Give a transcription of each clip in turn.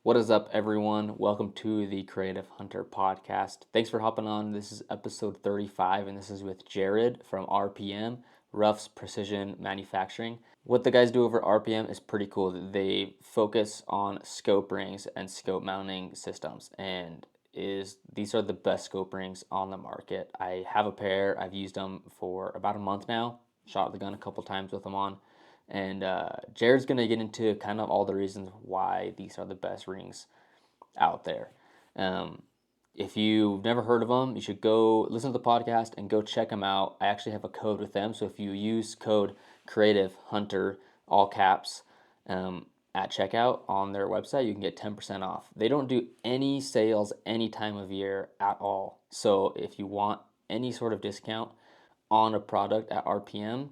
What is up, everyone? Welcome to the Creative Hunter podcast. Thanks for hopping on. This is episode 35, and this is with Jaryd from RPM, Ruffs Precision Manufacturing. What the guys do over RPM is pretty cool. They focus on scope rings and scope mounting systems, and these are the best scope rings on the market. I have a pair. I've used them for about a month now. Shot the gun a couple times with them on. And Jared's going to get into kind of all the reasons why these are the best rings out there. Um, if you've never heard of them, you should go listen to the podcast and go check them out. I actually have a code with them. So if you use code CREATIVEHUNTER, all caps, at checkout on their website, you can get 10% off. They don't do any sales any time of year at all. So if you want any sort of discount on a product at RPM,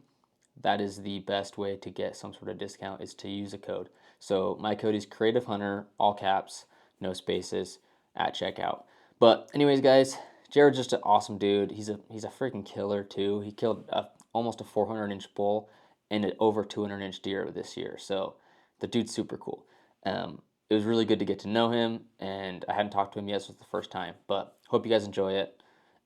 that is the best way to get some sort of discount is to use a code. So my code is Creative Hunter, all caps, no spaces at checkout. But anyways, guys, Jared's just an awesome dude. He's a freaking killer too. He killed almost a 400-inch bull and an over 200-inch deer this year. So the dude's super cool. It was really good to get to know him, and I hadn't talked to him yet. So it's the first time. But hope you guys enjoy it.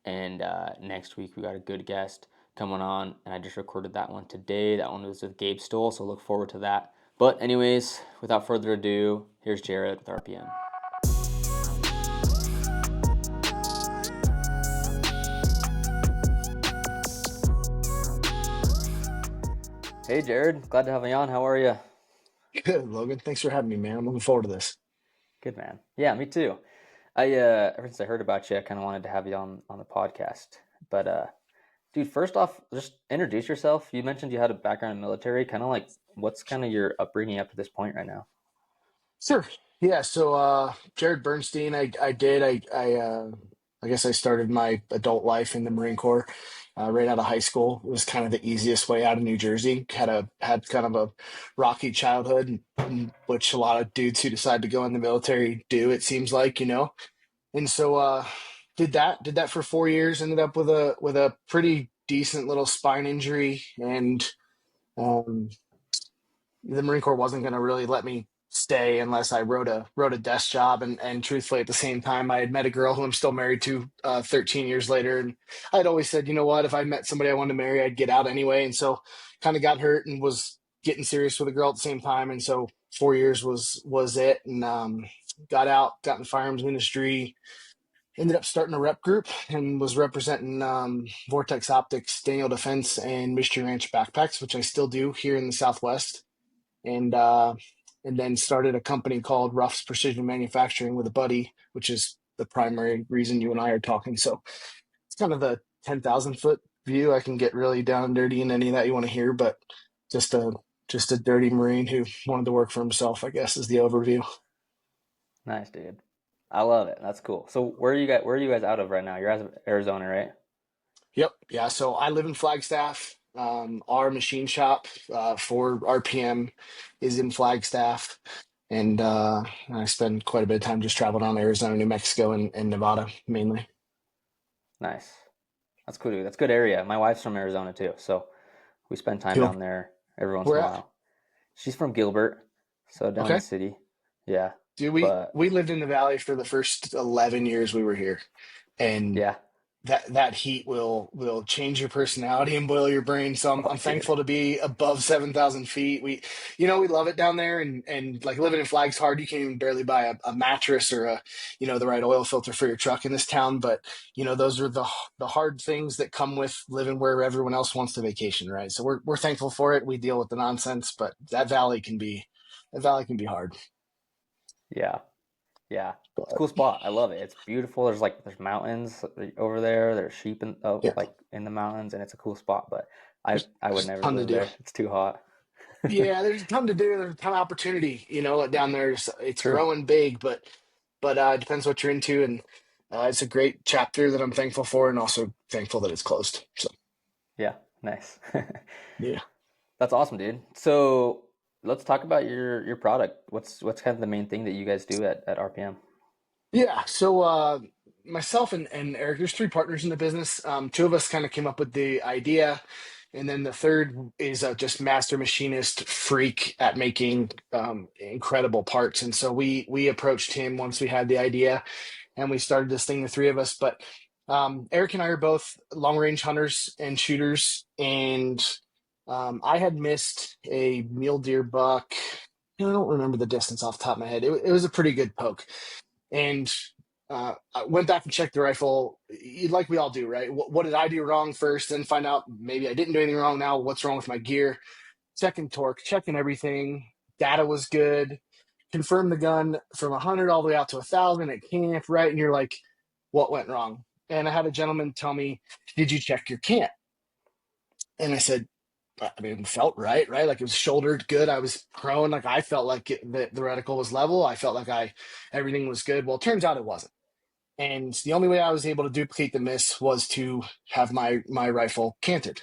And next week we got a good guest coming on, and I just recorded that one today. That one was with Gabe Stoll, so look forward to that. But anyways, without further ado, here's Jaryd with RPM. Hey Jaryd, glad to have you on. How are you? Good, Logan. Thanks for having me, man. I'm looking forward to this. Good, man. Yeah, me too. Ever since I heard about you, I kind of wanted to have you on the podcast. But dude, first off, just introduce yourself. You mentioned you had a background in military. Kind of like, what's kind of your upbringing up to this point right now? Sure. Yeah, so Jaryd Bernstein, I guess I started my adult life in the Marine Corps right out of high school. It was kind of the easiest way out of New Jersey. Had kind of a rocky childhood, which a lot of dudes who decide to go in the military do, it seems like. And so did that for 4 years, ended up with a pretty decent little spine injury, and um the Marine Corps wasn't going to really let me stay unless I wrote a desk job. And truthfully, at the same time, I had met a girl who I'm still married to 13 years later. And I'd always said, you know what, if I met somebody I wanted to marry, I'd get out anyway. And so kind of got hurt and was getting serious with a girl at the same time. And so 4 years was it. And got out, got in the firearms industry, ended up starting a rep group and was representing Vortex Optics, Daniel Defense, and Mystery Ranch backpacks, which I still do here in the Southwest, and then started a company called Ruffs Precision Manufacturing with a buddy, which is the primary reason you and I are talking. So it's kind of the 10,000 foot view. I can get really down and dirty in any of that you want to hear, but just a just a dirty Marine who wanted to work for himself, I guess, is the overview. Nice, dude. I love it. That's cool. So where are you guys out of right now? You're out of Arizona, right? Yep. Yeah. So I live in Flagstaff. Our machine shop for RPM is in Flagstaff. And I spend quite a bit of time just traveling around Arizona, New Mexico, and Nevada mainly. Nice. That's cool, dude. That's a good area. My wife's from Arizona too, so we spend time Cool. down there every once in Where a at? while. She's from Gilbert, so down in the Okay. city. Yeah. Dude, we But we lived in the valley for the first 11 years we were here. And yeah. that heat will change your personality and boil your brain. So I'm Oh, I'm dude. thankful to be above 7,000 feet. We love it down there, and like living in Flag's hard. You can't even barely buy a mattress or the right oil filter for your truck in this town. But those are the hard things that come with living where everyone else wants to vacation, right? So we're thankful for it. We deal with the nonsense, but that valley can be hard. Yeah. Yeah. It's a But cool spot. I love it. It's beautiful. There's mountains over there. There's sheep yeah, like in the mountains, and it's a cool spot. But I there's I would there's a never ton to live do. there. It's too hot. Yeah, there's a ton to do. There's a ton of opportunity, down there. It's True. growing big, but it depends what you're into, and it's a great chapter that I'm thankful for, and also thankful that it's closed. So Yeah. Nice. yeah, That's awesome, dude. So let's talk about your product. What's kind of the main thing that you guys do at RPM? yeah. So myself and Eric, there's three partners in the business. Two of us kind of came up with the idea. And then the third is a just master machinist freak at making incredible parts. And so we approached him once we had the idea, and we started this thing, the three of us. But Eric and I are both long range hunters and shooters, and I had missed a mule deer buck. I don't remember the distance off the top of my head. It was a pretty good poke, and I went back and checked the rifle, like we all do, right? What did I do wrong first? Then find out maybe I didn't do anything wrong. Now, what's wrong with my gear? Checking torque, checking everything. Data was good. Confirm the gun from 100 all the way out to 1,000 at camp, right? And you're like, what went wrong? And I had a gentleman tell me, did you check your cant? And I said, I mean, it felt right, right? Like it was shouldered good. I was prone. Like I felt like the reticle was level. I felt like everything was good. Well, it turns out it wasn't. And the only way I was able to duplicate the miss was to have my rifle canted.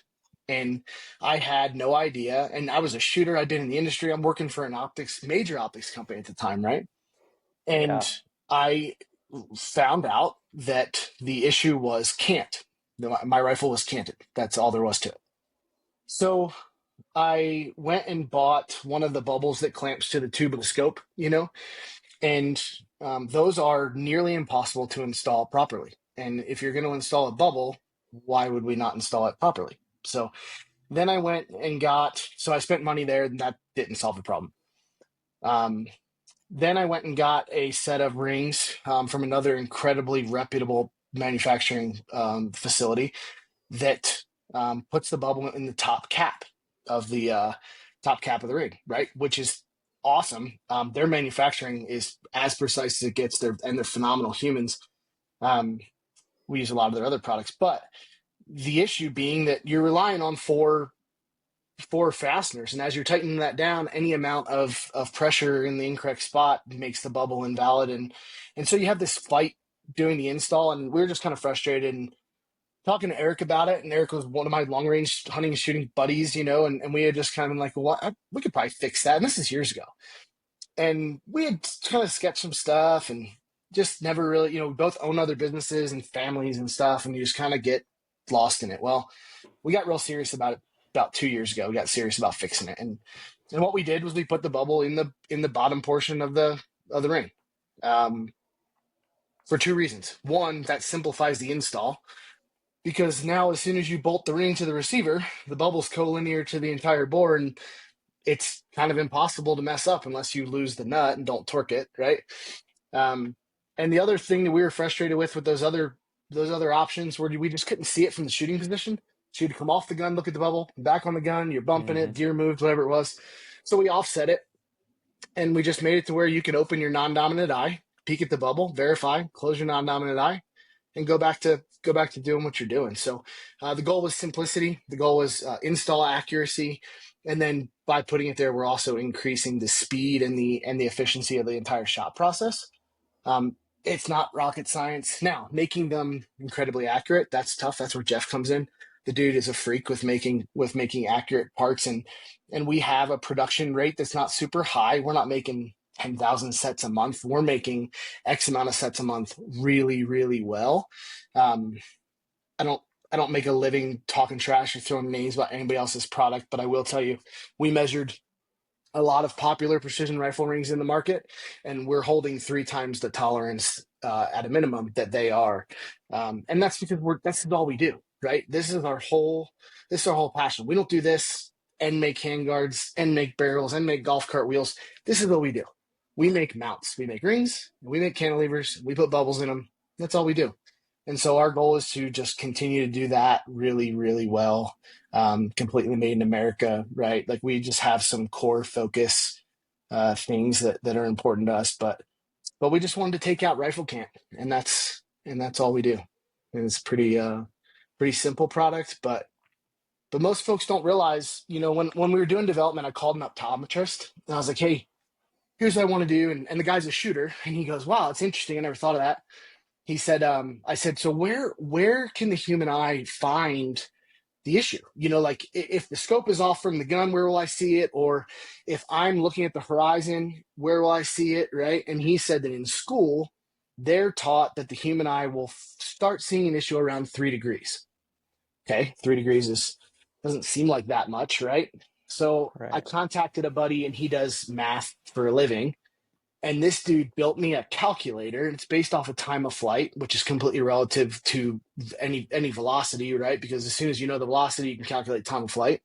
And I had no idea. And I was a shooter. I'd been in the industry. I'm working for an major optics company at the time, right? Yeah. And I found out that the issue was cant. My rifle was canted. That's all there was to it. So I went and bought one of the bubbles that clamps to the tube of the scope, and those are nearly impossible to install properly. And if you're going to install a bubble, why would we not install it properly? So then I went and so I spent money there, and that didn't solve the problem. Um, then I went and got a set of rings from another incredibly reputable manufacturing facility that puts the bubble in the top cap of the ring, right? Which is awesome. Their manufacturing is as precise as it gets. They're phenomenal humans. We use a lot of their other products, but the issue being that you're relying on four fasteners, and as you're tightening that down, any amount of pressure in the incorrect spot makes the bubble invalid, and so you have this fight doing the install, and we were just kind of frustrated and talking to Eric about it. And Eric was one of my long range hunting and shooting buddies, and we had just kind of been like, well, we could probably fix that. And this is years ago. And we had kind of sketched some stuff and just never really, we both own other businesses and families and stuff. And you just kind of get lost in it. Well, we got real serious about it about 2 years ago. We got serious about fixing it. And what we did was we put the bubble in the bottom portion of the ring. For two reasons. One, that simplifies the install, because now as soon as you bolt the ring to the receiver, the bubble's collinear to the entire bore, and it's kind of impossible to mess up unless you lose the nut and don't torque it, right? Um, and the other thing that we were frustrated with those other options were we just couldn't see it from the shooting position. So you'd come off the gun, look at the bubble, back on the gun, you're bumping it, deer moved, whatever it was. So we offset it, and we just made it to where you can open your non-dominant eye, peek at the bubble, verify, close your non-dominant eye, and go back to doing what you're doing. So the goal was simplicity. The goal was install accuracy, and then by putting it there, we're also increasing the speed and the efficiency of the entire shot process. It's not rocket science. Now, making them incredibly accurate, that's tough. That's where Jeff comes in. The dude is a freak with making accurate parts, and we have a production rate that's not super high. We're not making 10,000 sets a month. We're making X amount of sets a month really, really well. I don't make a living talking trash or throwing names about anybody else's product, but I will tell you, we measured a lot of popular precision rifle rings in the market, and we're holding 3 times the tolerance at a minimum that they are. And that's because that's all we do, right? This is our whole passion. We don't do this and make handguards and make barrels and make golf cart wheels. This is what we do. We make mounts, we make rings, we make cantilevers, we put bubbles in them. That's all we do. And so our goal is to just continue to do that really, really well. Completely made in America, right? Like we just have some core focus things that are important to us, but we just wanted to take out rifle cant, and that's all we do. And it's pretty simple product, but most folks don't realize, when we were doing development, I called an optometrist and I was like, hey, here's what I want to do. And the guy's a shooter, and he goes, wow, it's interesting. I never thought of that. He said, I said, so where can the human eye find the issue? Like if the scope is off from the gun, where will I see it? Or if I'm looking at the horizon, where will I see it? Right. And he said that in school, they're taught that the human eye will start seeing an issue around 3 degrees. Okay. 3 degrees is Doesn't seem like that much, right? So I Right. contacted a buddy and he does math for a living. And this dude built me a calculator. It's based off of time of flight, which is completely relative to any velocity, right? Because as soon as you know the velocity, you can calculate time of flight.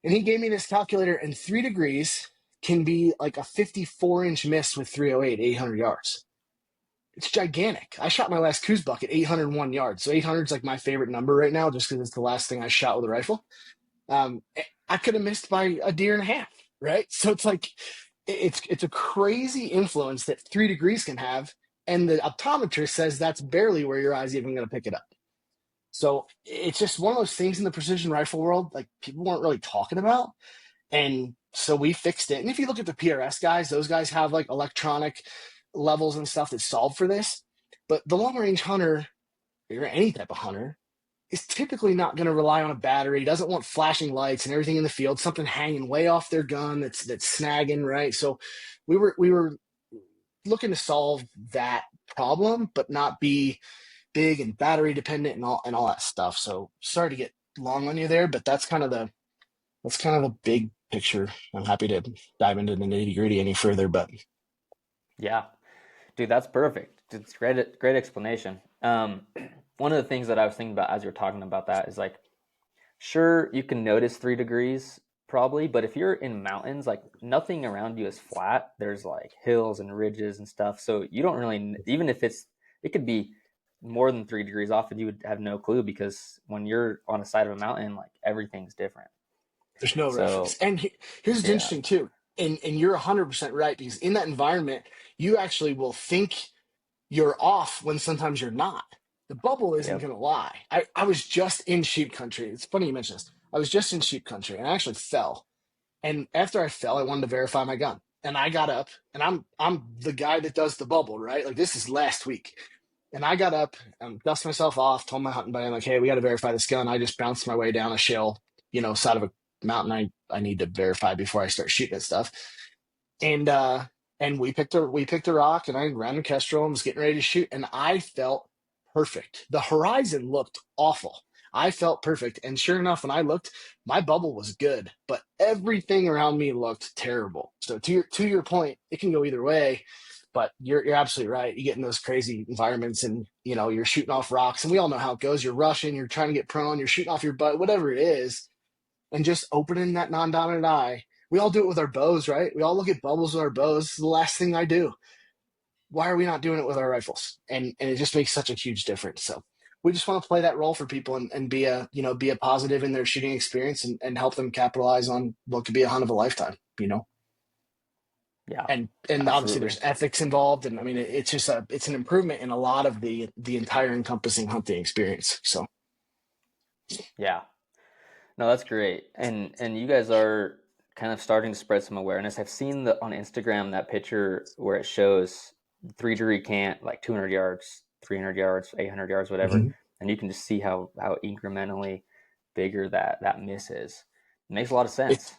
And he gave me this calculator, and 3 degrees can be like a 54-inch miss with 308, 800 yards. It's gigantic. I shot my last cruise buck at 801 yards. So 800 is like my favorite number right now, just because it's the last thing I shot with a rifle. Um, I could have missed by a deer and a half, right? So it's like it's a crazy influence that 3 degrees can have, and the optometrist says that's barely where your eye's even going to pick it up. So it's just one of those things in the precision rifle world, like people weren't really talking about, and so we fixed it. And if you look at the PRS guys, those guys have like electronic levels and stuff that solve for this. But the long range hunter, or any type of hunter, is typically not going to rely on a battery, doesn't want flashing lights and everything in the field, something hanging way off their gun that's snagging, right? So we were looking to solve that problem, but not be big and battery dependent and all that stuff. So sorry to get long on you there, but that's kind of the big picture. I'm happy to dive into the nitty gritty any further, but Yeah. Dude, that's perfect. It's great explanation. One of the things that I was thinking about as you're talking about that is like, sure, you can notice 3 degrees probably, but if you're in mountains, like nothing around you is flat. There's like hills and ridges and stuff. So you don't really, even if it could be more than 3 degrees off, and you would have no clue because when you're on the side of a mountain, like everything's different. there's no reference. So And here's what's yeah, interesting too. And you're 100% right, because in that environment, you actually will think you're off when sometimes you're not. The bubble isn't yep, going to lie. I was just in sheep country. It's funny you mention this. I was just in sheep country and I actually fell. And after I fell, I wanted to verify my gun. And I got up, and I'm the guy that does the bubble, right? Like this is last week. And I got up, dust myself off, told my hunting buddy, I'm like, hey, we got to verify this gun. I just bounced my way down a shale, side of a mountain I need to verify before I start shooting at stuff. And we picked a rock, and I ran a kestrel and was getting ready to shoot, and I felt perfect. The horizon looked awful. I felt perfect, and sure enough, when I looked, my bubble was good, but everything around me looked terrible. So to your point, it can go either way. But you're absolutely right. You get in those crazy environments, and you're shooting off rocks, and we all know how it goes. You're rushing, you're trying to get prone, you're shooting off your butt, whatever it is, and just opening that non-dominant eye. We all do it with our bows, right? We all look at bubbles with our bows. It's the last thing I do. Why are we not doing it with our rifles? And it just makes such a huge difference. So we just want to play that role for people, and be a positive in their shooting experience, and help them capitalize on what could be a hunt of a lifetime. yeah, And obviously absolutely, there's ethics involved, and I mean it's an improvement in a lot of the entire encompassing hunting experience. So yeah. No, that's great. And you guys are kind of starting to spread some awareness. I've seen on Instagram that picture where it shows 3 degree cant, like 200 yards, 300 yards, 800 yards, whatever, mhm. and you can just see how incrementally bigger that miss is. It makes a lot of It's sense.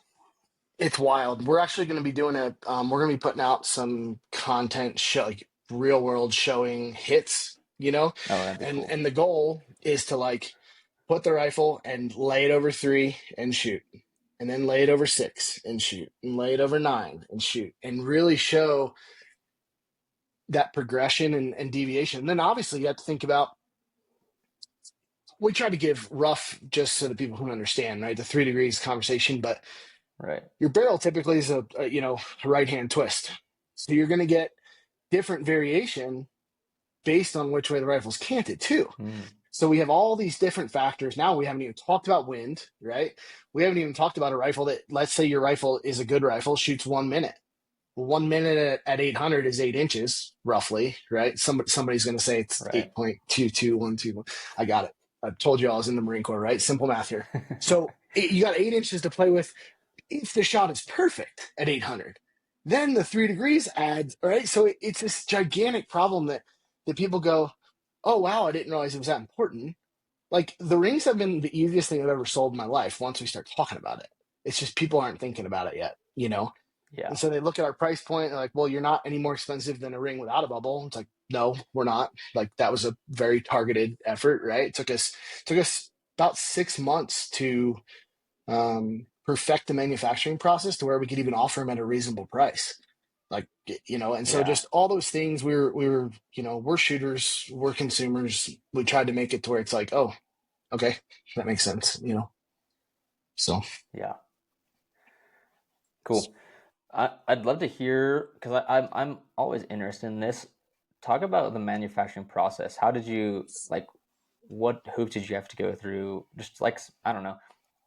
It's wild. We're actually going to be doing a. We're going to be putting out some content show, like real world showing hits. Oh, that'd be and cool. and the goal is to like put the rifle and lay it over 3 and shoot, and then lay it over 6 and shoot, and lay it over 9 and shoot, and really show that progression and deviation. And then obviously you have to think about. We try to give rough just so that people can understand, right? The 3 degrees conversation, but Right. your barrel typically is a right hand twist. So you're going to get different variation based on which way the rifle's canted too. Mm, So we have all these different factors. Now we haven't even talked about wind, right? We haven't even talked about a rifle that, let's say your rifle is a good rifle, shoots 1 minute. Well, 1 minute at 800 is 8 inches, roughly, right? Somebody's going to say it's right. 8.22121. I got it. I told you I was in the Marine Corps, right? Simple math here. So you got 8 inches to play with if the shot is perfect at 800. Then the 3 degrees adds, right? So it's this gigantic problem that people go, oh, wow, I didn't realize it was that important. Like the rings have been the easiest thing I've ever sold in my life once we start talking about it. It's just people aren't thinking about it yet. Yeah. And so they look at our price point and they're like, well, you're not any more expensive than a ring without a bubble. It's like, no, we're not. Like that was a very targeted effort, right? It took us about 6 months to perfect the manufacturing process to where we could even offer them at a reasonable price. Like, and so Yeah. just all those things we were, we're shooters, we're consumers. We tried to make it to where it's like, oh, okay, that makes sense. So Yeah. Cool. I'd love to hear because I'm always interested in this. Talk about the manufacturing process. How did you like? What hoops did you have to go through? Just like I don't know.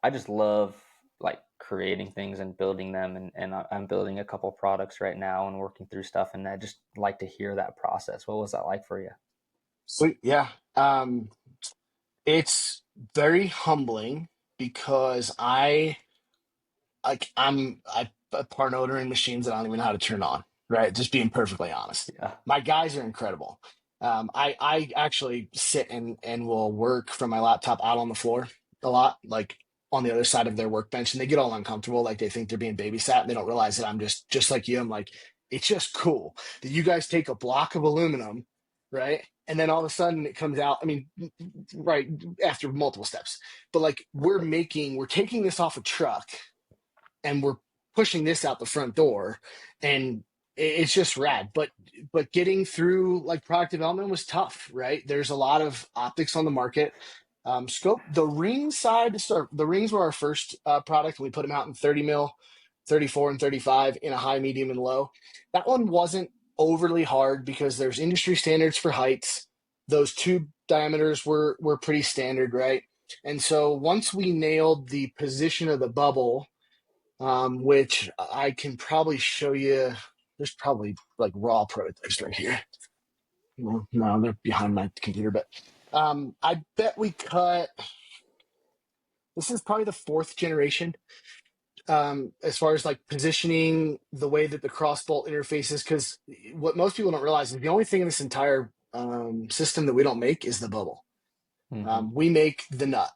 I just love like creating things and building them, and I'm building a couple products right now and working through stuff, and I just like to hear that process. What was that like for you? sweet. Yeah. It's very humbling because I'm a part owner in machines that I don't even know how to turn on, right? Just being perfectly honest. Yeah. My guys are incredible. I actually sit and will work from my laptop out on the floor a lot, like on the other side of their workbench, and they get all uncomfortable, like they think they're being babysat, and they don't realize that I'm just like you. I'm like, it's just cool that you guys take a block of aluminum, right? And then all of a sudden it comes out. I mean, right after multiple steps, but like we're taking this off a truck and we're pushing this out the front door, and it's just rad. But getting through like product development was tough, right? There's a lot of optics on the market. Scope the ring side. So the rings were our first product. We put them out in 30 mil, 34 and 35 in a high, medium, and low. That one wasn't overly hard because there's industry standards for heights. Those tube diameters were pretty standard, right? And so once we nailed the position of the bubble, which I can probably show you. There's probably like raw prototypes right here. Well, no, they're behind my computer, but I bet we cut. This is probably the fourth generation, as far as like positioning the way that the crossbolt interfaces. Because what most people don't realize is the only thing in this entire system that we don't make is the bubble. Mm-hmm. We make the nut.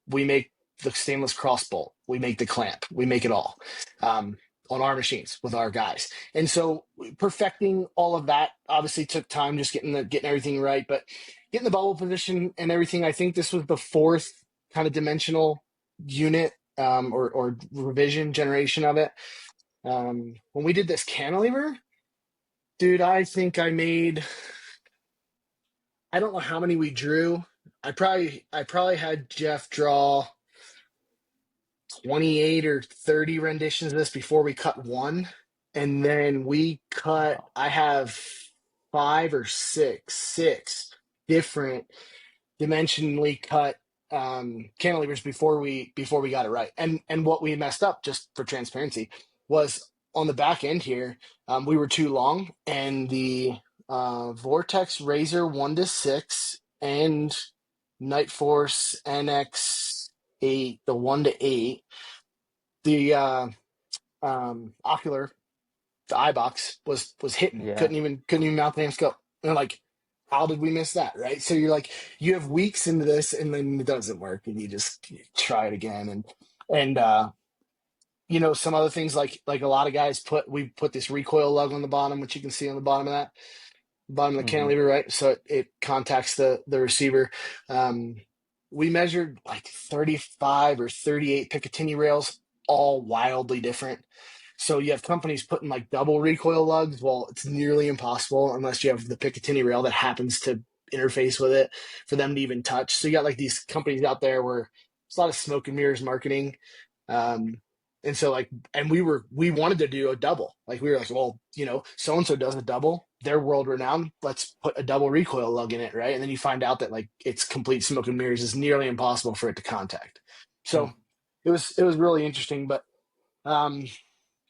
We make the stainless cross bolt. We make the clamp. We make it all on our machines with our guys. And so perfecting all of that obviously took time, just getting everything right. But getting the bubble position and everything, I think this was the fourth kind of dimensional unit or revision generation of it. When we did this cantilever, dude, I think I don't know how many we drew. I probably had Jeff draw 28 or 30 renditions of this before we cut one. And then Wow. I have five or six different dimensionally cut cantilevers before we got it right. And what we messed up, just for transparency, was on the back end here. We were too long, and the Vortex Razor 1-6 and Night Force NX8, the 1-8, the ocular, the eye box was hitting. Yeah. Couldn't even mount the damn scope. And they're like, how did we miss that? Right. So you're like, you have weeks into this and then it doesn't work and you try it again. And some other things like a lot of guys we put this recoil lug on the bottom, which you can see on the bottom of the Mm-hmm. cantilever, right? So it contacts the receiver. Um, we measured like 35 or 38 Picatinny rails, all wildly different. So you have companies putting like double recoil lugs. Well, it's nearly impossible unless you have the Picatinny rail that happens to interface with it for them to even touch. So you got like these companies out there where it's a lot of smoke and mirrors marketing. Um, and so we wanted to do a double. Like we were like, well, so and so does a double. They're world renowned. Let's put a double recoil lug in it, right? And then you find out that like it's complete smoke and mirrors. It's nearly impossible for it to contact. So it was really interesting. But um,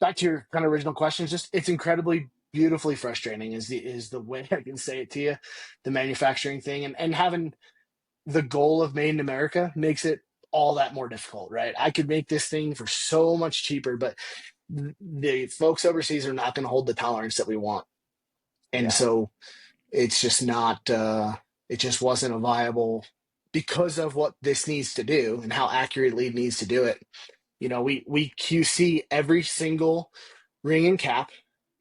back to your kind of original question, it's incredibly beautifully frustrating is the way I can say it to you. The manufacturing thing and having the goal of made in America makes it all that more difficult, right? I could make this thing for so much cheaper, but the folks overseas are not going to hold the tolerance that we want. And Yeah. so it's just not, it just wasn't a viable because of what this needs to do and how accurately it needs to do it. We QC every single ring and cap,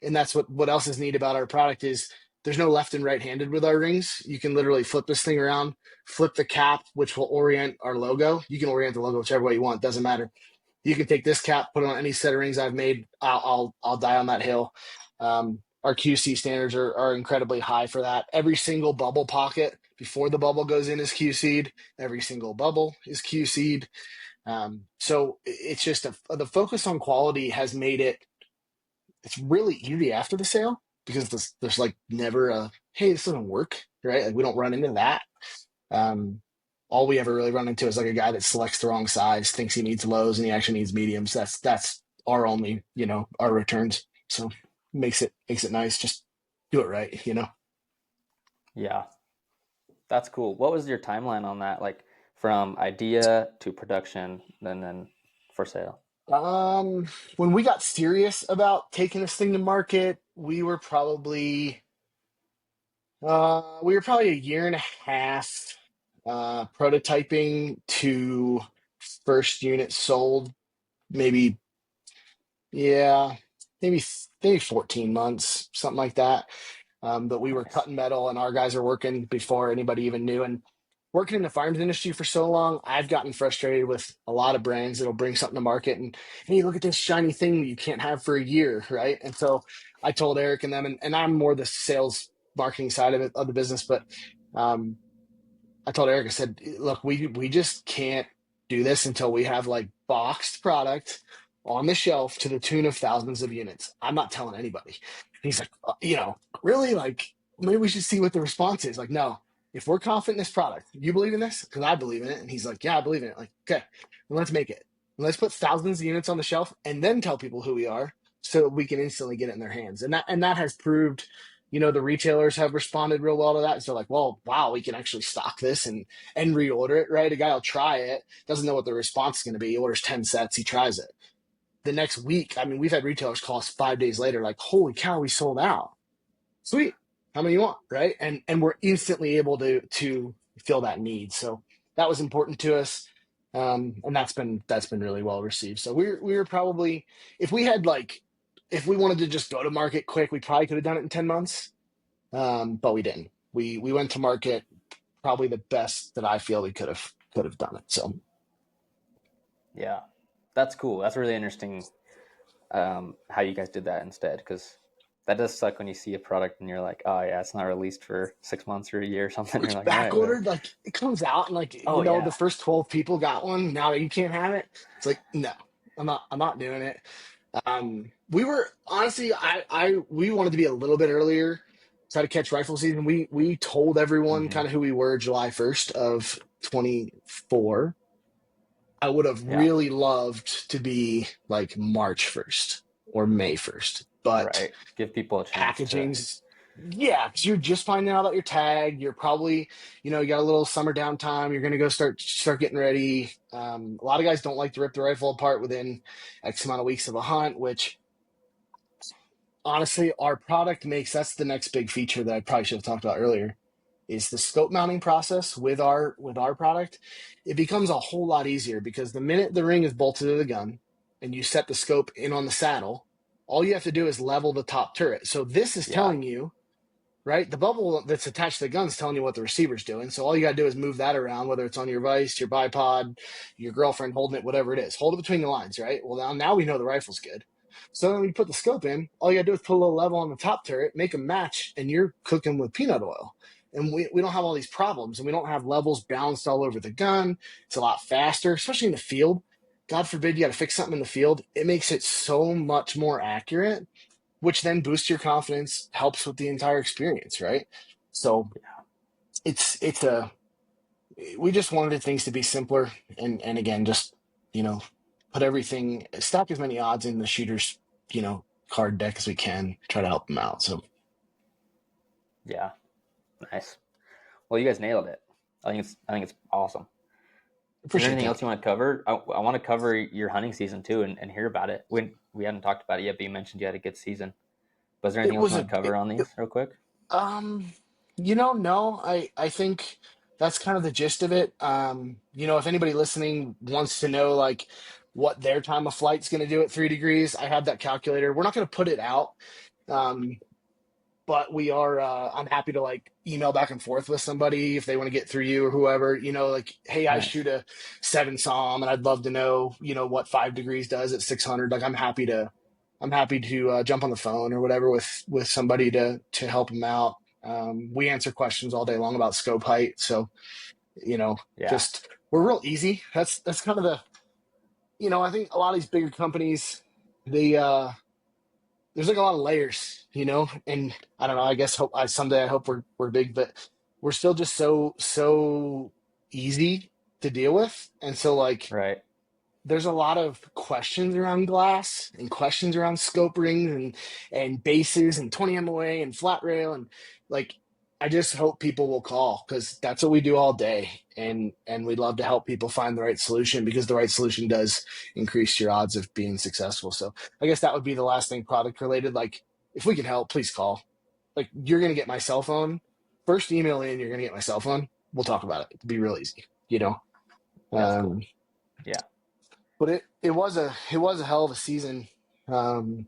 and that's what else is neat about our product is there's no left and right handed with our rings. You can literally flip this thing around, flip the cap, which will orient our logo. You can orient the logo whichever way you want. Doesn't matter. You can take this cap, put it on any set of rings I've made. I'll die on that hill. Our QC standards are incredibly high for that. Every single bubble pocket before the bubble goes in is QC'd. Every single bubble is QC'd. So it's just the focus on quality has made it's really easy after the sale because there's like never hey, this doesn't work, right? Like we don't run into that. Um, all we ever really run into is like a guy that selects the wrong size, thinks he needs lows and he actually needs mediums. That's our only, our returns. So makes it nice. Just do it right, Yeah, that's cool. What was your timeline on that? Like from idea to production, and then for sale? When we got serious about taking this thing to market, we were probably a year and a half prototyping to first unit sold, maybe, yeah, maybe maybe 14 months, something like that. But we were Nice. cutting metal and our guys are working before anybody even knew. And working in the firearms industry for so long, I've gotten frustrated with a lot of brands that'll bring something to market and hey, look at this shiny thing that you can't have for a year, right? And so I told Eric and them, and I'm more the sales marketing side of it of the business, but um, I told Eric, I said, look, we just can't do this until we have like boxed product on the shelf to the tune of thousands of units. I'm not telling anybody. He's like, really? Like, maybe we should see what the response is. Like, no, if we're confident in this product, you believe in this? Because I believe in it. And he's like, yeah, I believe in it. Like, okay, then let's make it. Let's put thousands of units on the shelf and then tell people who we are so we can instantly get it in their hands. And that has proved, the retailers have responded real well to that. So like, well, wow, we can actually stock this and reorder it, right? A guy will try it, doesn't know what the response is going to be. He orders 10 sets, he tries it. The next week, I mean, we've had retailers call us 5 days later, like, holy cow, we sold out. Sweet. How many you want? Right. And we're instantly able to fill that need. So that was important to us. And that's been really well received. So we were probably, if we had like, if we wanted to just go to market quick, we probably could have done it in 10 months. But we didn't. We went to market probably the best that I feel we could have done it. So Yeah, that's cool. That's really interesting. How you guys did that instead, because that does suck when you see a product and you're like, oh yeah, it's not released for 6 months or a year or something. You're it's like, all back right, well, ordered, like it comes out and like oh the yeah, first 12 people got one. Now you can't have it. It's like, no, I'm not doing it. We were honestly, we wanted to be a little bit earlier, try to catch rifle season. We told everyone hmm kind of who we were July 1st of 24. I would have yeah, really loved to be like March 1st or May 1st, but right. Give people a chance to, packaging's, yeah, because you're just finding out about your tag. You're probably, you got a little summer downtime. You're gonna go start getting ready. A lot of guys don't like to rip the rifle apart within X amount of weeks of a hunt, which honestly, our product makes that's the next big feature that I probably should have talked about earlier is the scope mounting process with our product. It becomes a whole lot easier because the minute the ring is bolted to the gun and you set the scope in on the saddle, all you have to do is level the top turret. So this is yeah, telling you, right? The bubble that's attached to the gun is telling you what the receiver's doing. So all you got to do is move that around, whether it's on your vise, your bipod, your girlfriend holding it, whatever it is. Hold it between the lines, right? Well, now we know the rifle's good. So then when you put the scope in, all you got to do is put a little level on the top turret, make a match, and you're cooking with peanut oil. And we don't have all these problems, and we don't have levels bounced all over the gun. It's a lot faster, especially in the field. God forbid you got to fix something in the field. It makes it so much more accurate, which then boosts your confidence, helps with the entire experience, right? So it's a we just wanted things to be simpler and again just you know put everything stack as many odds in the shooter's card deck as we can, try to help them out. So yeah, nice. Well, you guys nailed it. I think it's awesome. Is there appreciate anything that. else you want to cover? I want to cover your hunting season too, and hear about it. We hadn't talked about it yet, but you mentioned you had a good season. But is there anything It else you was want to cover on these real quick? um no, I think that's kind of the gist of it. If anybody listening wants to know like what their time of flight's going to do at 3 degrees, I have that calculator. We're not going to put it out. Um, but we are. I'm happy to like email back and forth with somebody if they want to get through you or whoever. Like, hey, I Nice. shoot a 7 som, and I'd love to know, what 5 degrees does at 600. Like, I'm happy to jump on the phone or whatever with somebody to help them out. We answer questions all day long about scope height, so Yeah. just we're real easy. That's kind of the I think a lot of these bigger companies, they there's like a lot of layers, and I don't know. I guess someday I hope we're big, but we're still just so easy to deal with, and so like Right. there's a lot of questions around glass and questions around scope rings and bases and 20 MOA and flat rail, and like I just hope people will call because that's what we do all day, and we'd love to help people find the right solution because the right solution does increase your odds of being successful. So I guess that would be the last thing product related. Like, if we can help, please call. Like, you're gonna get my cell phone. First email in, you're gonna get my cell phone. We'll talk about it. It'll be real easy. That's cool. Um, Yeah. but it was a hell of a season. Um,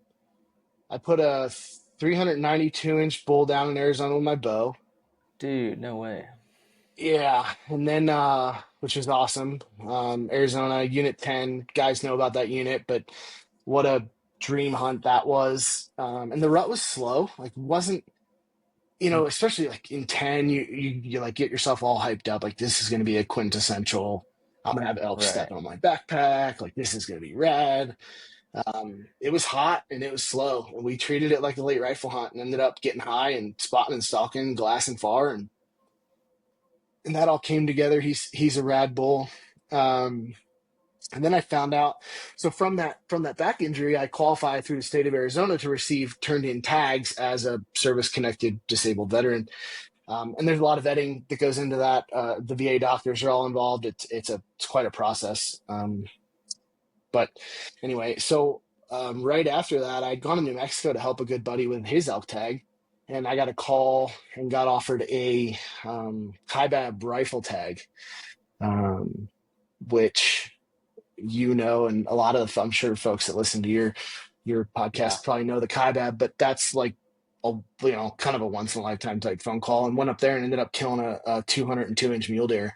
I put a 392-inch bull down in Arizona with my bow. Dude, no way. Yeah, and then which was awesome. Arizona Unit 10, guys know about that unit, but what a dream hunt that was. And the rut was slow, like wasn't especially like in 10, you like get yourself all hyped up, like this is going to be a quintessential. I'm gonna have elk Right. stepping on my backpack, like this is gonna be rad. It was hot and it was slow, and we treated it like a late rifle hunt and ended up getting high and spotting and stalking, glassing far, and that all came together. He's a rad bull. Um, and then I found out, so from that back injury, I qualified through the state of Arizona to receive turned in tags as a service connected disabled veteran. And there's a lot of vetting that goes into that. The VA doctors are all involved. It's quite a process. But anyway, so right after that, I'd gone to New Mexico to help a good buddy with his elk tag, and I got a call and got offered a Kaibab rifle tag, um, which and a lot of, I'm sure, folks that listen to your Yeah. podcast probably know the Kaibab, but that's like kind of a once in a lifetime type phone call, and went up there and ended up killing a 202-inch mule deer.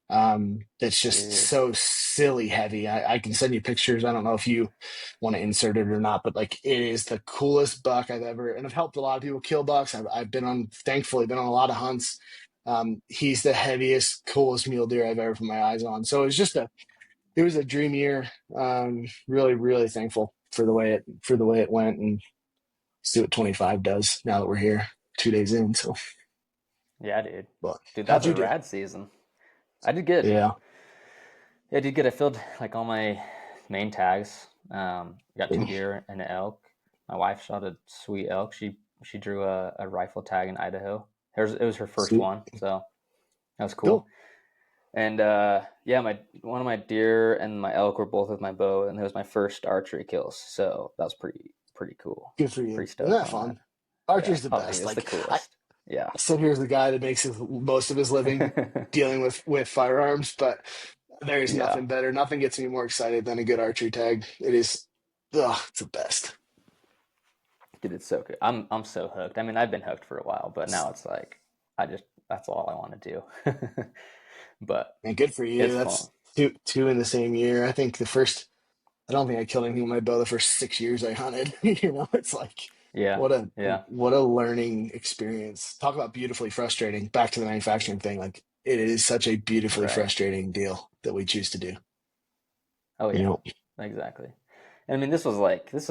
That's just Dude. so silly heavy. I can send you pictures. I don't know if you want to insert it or not, but like it is the coolest buck I've ever, and I've helped a lot of people kill bucks. I've thankfully been on a lot of hunts. He's the heaviest, coolest mule deer I've ever put my eyes on. So it was a dream year. Really, really thankful for the way it went, and see what 25 does now that we're here 2 days in. So, Yeah, dude. but Dude, how'd that's you a do? rad season. I did good. Yeah. Yeah, I did good. I filled like all my main tags. Got two deer and an elk. My wife shot a sweet elk. She drew a rifle tag in Idaho. It was her first Sweet. one, so that was cool. Cool. And yeah, my one of my deer and my elk were both with my bow, and it was my first archery kills. So that was pretty cool. Good for you. Pretty Isn't stoked that on that. fun? Yeah. Archery's the Oh, dude, best. it's the Like, I coolest. Yeah. sit here as the guy that makes most of his living dealing with firearms, but there is Yeah. nothing better. Nothing gets me more excited than a good archery tag. It is, it's the best. Dude, it's so good. I'm so hooked. I mean, I've been hooked for a while, but now it's like that's all I want to do. But And good for you. it's fun. That's two in the same year. I don't think I killed anything with my bow the first 6 years I hunted. It's like Yeah. what a Yeah. what a learning experience. Talk about beautifully frustrating. Back to the manufacturing thing, like it is such a beautifully Right. frustrating deal that we choose to do. Oh You yeah. know, Exactly. And I mean, this was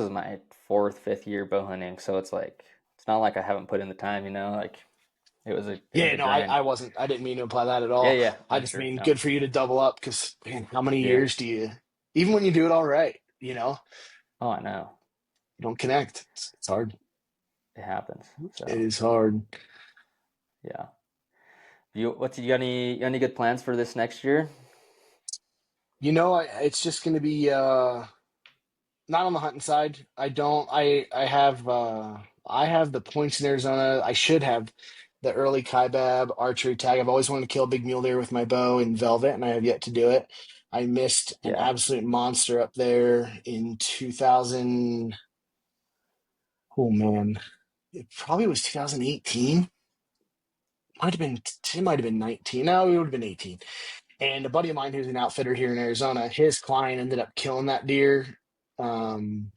my fourth, fifth year bow hunting, so it's like it's not like I haven't put in the time, Like it was yeah, a no, I, grind. I wasn't. I didn't mean to imply that at Yeah, all. yeah, I no, just sure, mean no, good for you to double up because, man, how many yeah. years even when you do it all right, Oh, I know, you don't connect. It's hard. it happens. It So is hard. yeah, you got any good plans for this next year? It's just going to be not on the hunting side. I don't. I have the points in Arizona. I should have the early Kaibab archery tag. I've always wanted to kill a big mule deer with my bow in velvet, and I have yet to do it. I missed an Yeah, absolute monster up there in 2000. Oh man. it probably was 2018. It might have been 19. No, it would have been 18. And a buddy of mine who's an outfitter here in Arizona, his client ended up killing that deer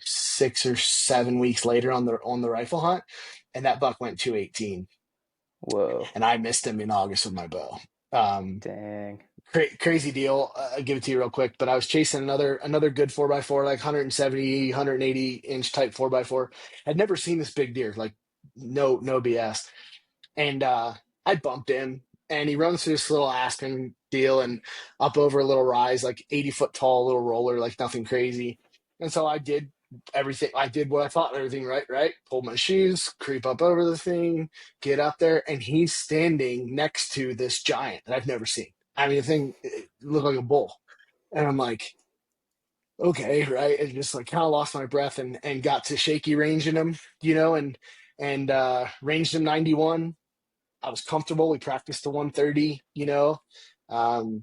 6 or 7 weeks later on the rifle hunt, and that buck went 218. Whoa. And I missed him in August with my bow. Um, Dang. Crazy deal. I'll give it to you real quick. But I was chasing another good 4x4, like 170, 180 inch type 4x4. I'd never seen this big deer, like no BS. And I bumped him, and he runs through this little Aspen deal and up over a little rise, like 80 foot tall, little roller, like nothing crazy. And so I did everything. I did what I thought, everything right, right. Pulled my shoes, creep up over the thing, get up there, and he's standing next to this giant that I've never seen. I mean, the thing it looked like a bull, and I'm like, okay, right, and just like kind of lost my breath and got to shaky ranging him, and ranged him 91. I was comfortable. We practiced to 130, um,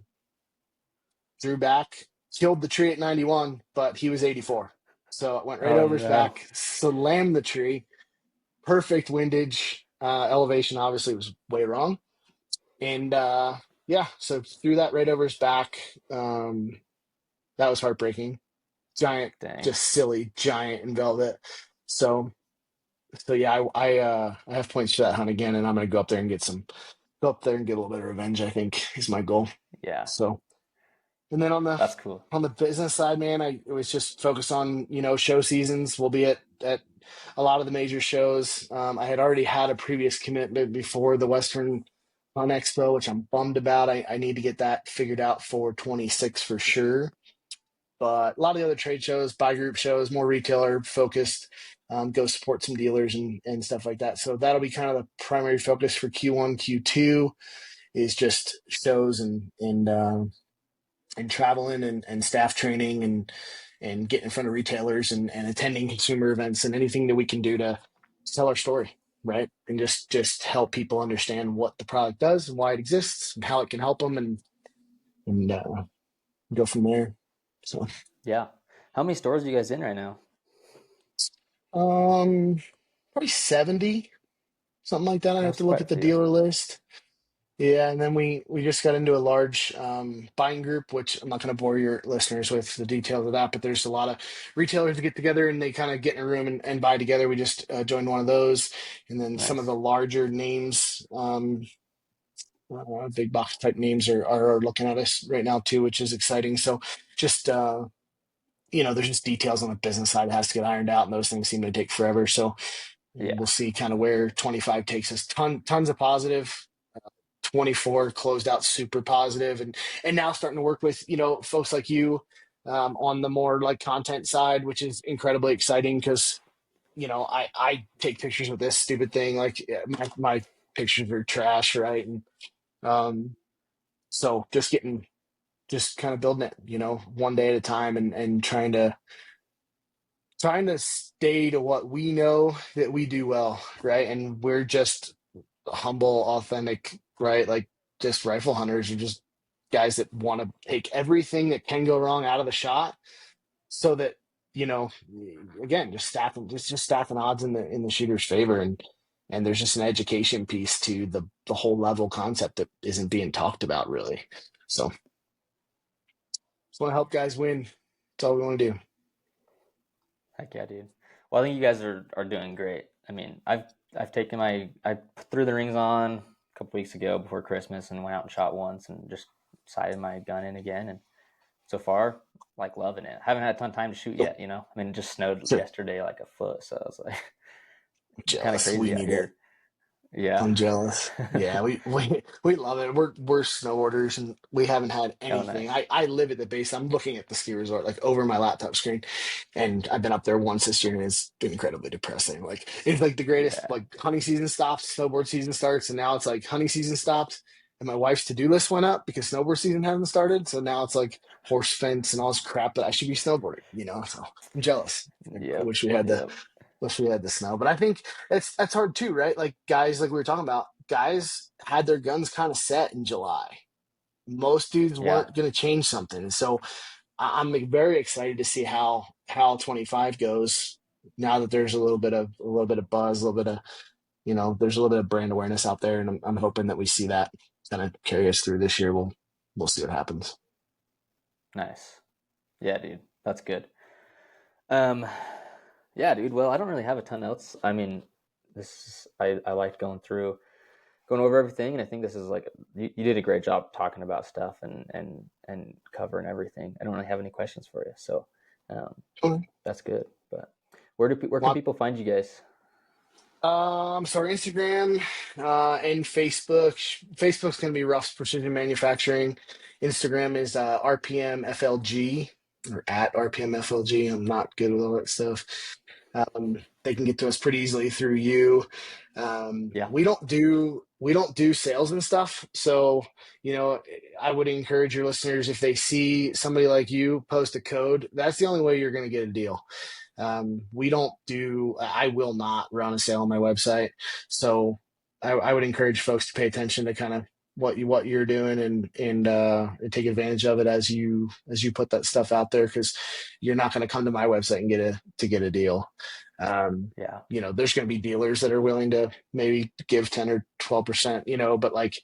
threw back, killed the tree at 91, but he was 84. So it went right Oh over his no. back, slammed the tree. Perfect windage. Elevation obviously was way wrong. And yeah, so threw that right over his back. That was heartbreaking. Giant, Dang. just silly giant in velvet. So so yeah, I have points for that hunt again, and I'm gonna go up there and get a little bit of revenge, I think is my goal. Yeah. So, and then That's cool. on the business side, man, I was just focused on, show seasons. We'll be at a lot of the major shows. I had already had a previous commitment before the Western Hunt Expo, which I'm bummed about. I need to get that figured out for 26 for sure. But a lot of the other trade shows, buy group shows, more retailer focused, go support some dealers and stuff like that. So that'll be kind of the primary focus for Q1, Q2 is just shows and traveling and staff training and getting in front of retailers and attending consumer events and anything that we can do to tell our story, right? And just help people understand what the product does and why it exists and how it can help them and go from there. So Yeah. How many stores are you guys in right now? um probably 70, something like that. I have That's to look quite at a the few. dealer list. Yeah, and then we just got into a large buying group, which I'm not going to bore your listeners with the details of that, but there's a lot of retailers that get together and they kind of get in a room and buy together. We just joined one of those, and then some of the Nice. larger names, big box type names are looking at us right now too, which is exciting. So just there's just details on the business side that has to get ironed out, and those things seem to take forever. So we'll Yeah. see kind of where 25 takes us. Tons of positive. 24 closed out super positive, and now starting to work with folks like you on the more like content side, which is incredibly exciting because I take pictures with this stupid thing, like my pictures are trash, right? And so just kind of building it, one day at a time, and trying to stay to what we know that we do well, right? And we're just humble, authentic, right? Like just rifle hunters are just guys that want to take everything that can go wrong out of the shot so that, you know, again, just stacking odds in the shooter's favor. And there's just an education piece to the whole level concept that isn't being talked about really. So just want to help guys win. That's all we want to do. Heck yeah, dude. Well, I think you guys are doing great. I mean, I've taken I threw the rings on a couple weeks ago before Christmas and went out and shot once and just sighted my gun in again, and so far like loving it. Haven't had a ton of time to shoot So, yet, you know. I mean, it just snowed sure. yesterday like a foot, so it's like kind of Jealous. We crazy out need it. here. Yeah. I'm jealous. Yeah, we love it. We're snowboarders and we haven't had Oh, anything. nice. I live at the base. I'm looking at the ski resort like over my laptop screen, and I've been up there once this year, and it's been incredibly depressing. Like it's like the greatest. Yeah. Like hunting season stops, snowboard season starts, and now it's like hunting season stops, and my wife's to do list went up because snowboard season hasn't started. So now it's like horse fence and all this crap that I should be snowboarding. So I'm jealous. I Yep. wish we had the Yep. wish we had the snow. But I think that's hard too, right? Like guys, like we were talking about, guys had their guns kind of set in July. Most dudes Yeah. weren't going to change something, so I'm very excited to see how 25 goes. now that there's a little bit of buzz, a little bit of, there's a little bit of brand awareness out there, and I'm hoping that we see that kind of carry us through this year. We'll see what happens. Nice. Yeah, dude. That's good. Um, yeah, dude. Well, I don't really have a ton else. I mean, I liked going over everything, and I think this is like you did a great job talking about stuff and covering everything. I don't really have any questions for you, so um, Okay. that's good. But where can Well, people find you guys? sorry, Instagram and Facebook. Facebook's going to be Ruffs Precision Manufacturing. Instagram is RPM FLG or at RPM FLG. I'm not good with all that stuff. They can get to us pretty easily through you. Yeah, We don't do sales and stuff. So, I would encourage your listeners, if they see somebody like you post a code, that's the only way you're going to get a deal. I will not run a sale on my website. So I would encourage folks to pay attention to kind of what you're doing, and take advantage of it as you put that stuff out there, because you're not going to come to my website and get a deal. yeah, There's going to be dealers that are willing to maybe give 10 or 12%, but like,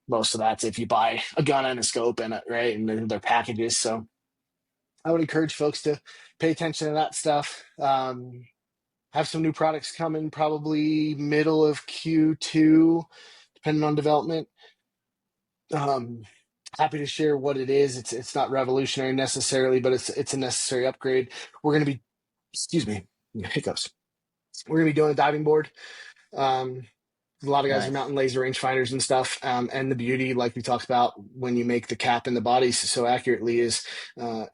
most of that's if you buy a gun and a scope and it, right, and their packages. So I would encourage folks to pay attention to that stuff. Have some new products coming probably middle of Q2, depending on development. Um, Happy to share what it is. It's not revolutionary necessarily, but it's a necessary upgrade. We're going to be, excuse me, hiccups. We're going to be doing a diving board. Um, a lot of guys are nice. mounting laser rangefinders and stuff. And the beauty, like we talked about, when you make the cap in the bodies so accurately, is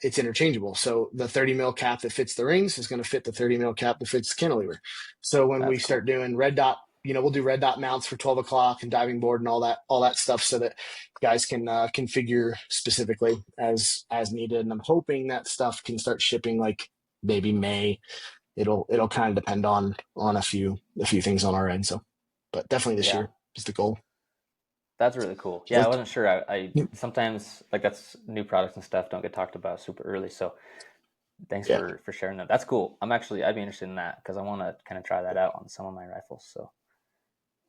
it's interchangeable. So the 30 mil cap that fits the rings is going to fit the 30 mil cap that fits the cantilever. So when we That's start cool. doing red dot, we'll do red dot mounts for 12 o'clock and diving board and all that stuff, so that guys can configure specifically as needed. And I'm hoping that stuff can start shipping like maybe May. It'll kind of depend on a few things on our end. So, but definitely this Yeah, year is the goal. that's really cool. Yeah, I So, wasn't sure. I yeah, sometimes like that's new products and stuff don't get talked about super early. So thanks yeah, for sharing that. That's cool. I'd be interested in that because I want to kind of try that out on some of my rifles. So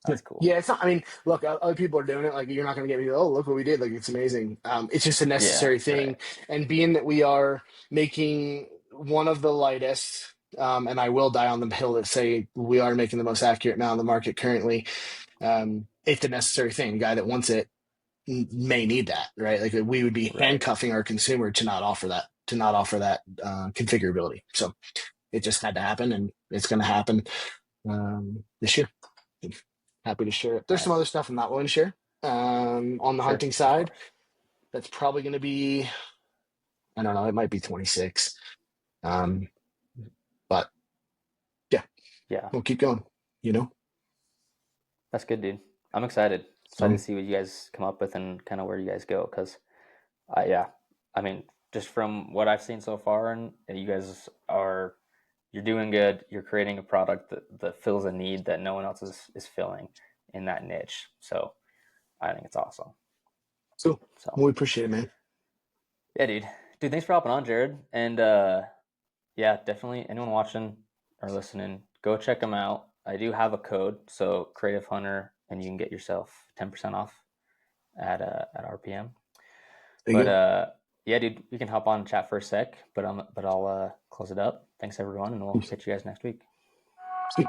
that's cool. yeah. It's not. I mean, look, other people are doing it. Like, you're not going to get me. Oh, look what we did! Like, it's amazing. It's just a Yeah, necessary right. thing. And being that we are making one of the lightest, and I will die on the hill that say we are making the most accurate mount on the market currently. It's a necessary thing. The guy that wants it may need that, right? Like, we would be Right. handcuffing our consumer to not offer that configurability. So it just had to happen, and it's going to happen this year. Happy to share it. There's some other Nice. stuff I'm not willing to share. On the Sure. hunting Of side, course. that's probably going to be, I don't know, it might be 26. Um, but yeah, Yeah, we'll keep going. You know, that's good, dude. I'm excited. Excited so to see what you guys come up with and kind of where you guys go. Because, yeah, I mean, just from what I've seen so far, and you guys you're doing good. You're creating a product that fills a need that no one else is filling in that niche. So I think it's awesome. so So we appreciate it, man. yeah, dude, thanks for hopping on, Jaryd. And yeah, definitely anyone watching or listening, go check them out. I do have a code, so Creative Hunter, and you can get yourself 10% off at RPM. There you But go. yeah, dude, we can hop on and chat for a sec, but I'll close it up. Thanks everyone, and we'll Peace. catch you guys next week. See you.